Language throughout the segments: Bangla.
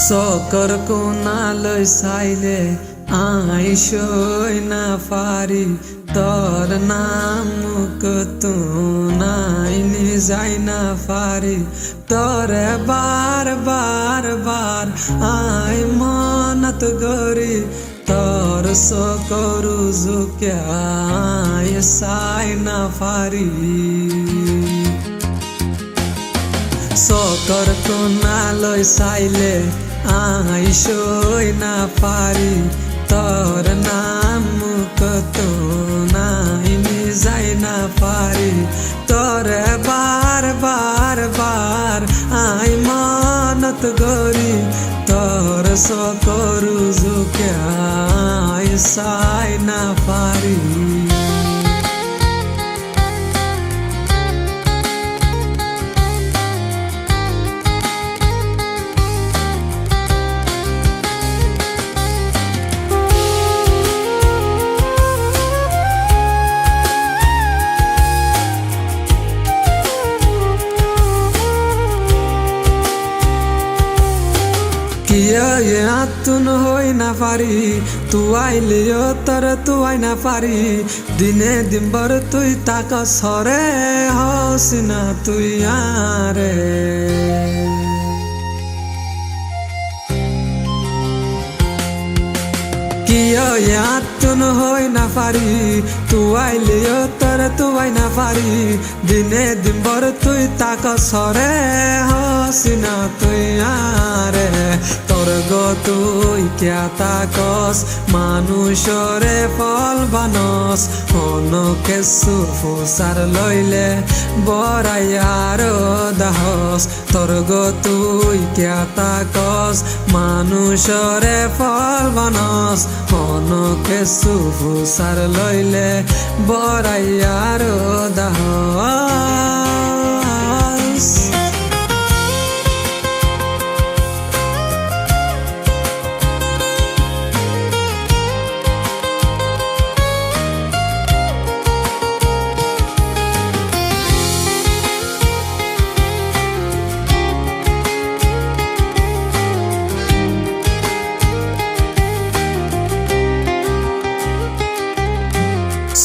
চকৰ কোণালৈ চাইলে আইসই না পারি তোর নাম কতো নাইনি যাই না পারি তোরে বার বার বার আই মনত গরি তোর চকৰু জুকিয়াই চাই না পারি চকৰ কোণালৈ চাইলে আইসই না পারি তোর নাম কতো নাইনি যাই না পারি তোরে বার বার বার আই মনত গরি তোর চকৰু জুকিয়াই চাই না পারি তুন হই না পারি তুই আইলিও তোর তুই না পারি দিনে দিনভর তুই তাক সরে হস না তুই আরে তুন হই না পারি তুই আইলিও তোর তুই না পারি দিনে দিনভর তুই তাক সরে হস না তুই আরে তোর গো তুই ক্যা তাকস মানুষরে ফল বানস অনকে সুফুসার লইলে বরাইয়ার দাহস তোর গো তুই ক্যা তাকস মানুষরে ফল বানস অনকে সুফুসার লইলে বরাইয়ার দাহস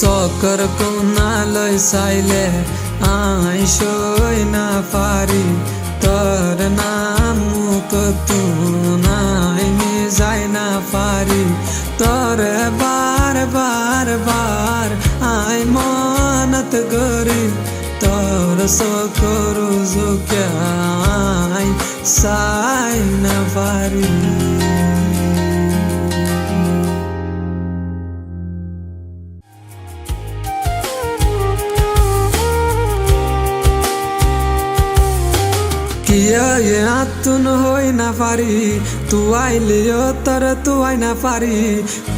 চকৰ কোণালৈ চাইলে আইসই না পারি তোর নাম কতো নাইনি যাই না পারি তোরে বার বার বার আই মনত গরি তোর চকৰু জুকিয়াই চাই না পারি তুন হই না পারি তুই আইলিও তোর তুই না পারি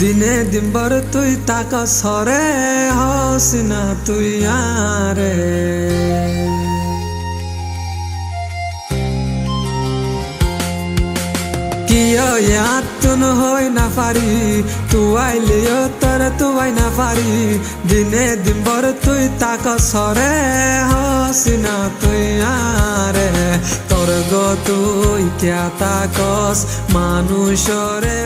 দিনে দিনভর তুই তাক সরে হস না তুই আরে তুন হই না পারি তুই আইলিও তোর তুই না পারি দিনে দিনভর তুই তাক সরে হস না তুই আরে তোর গো তুই ক্যা তাকস মানুষরে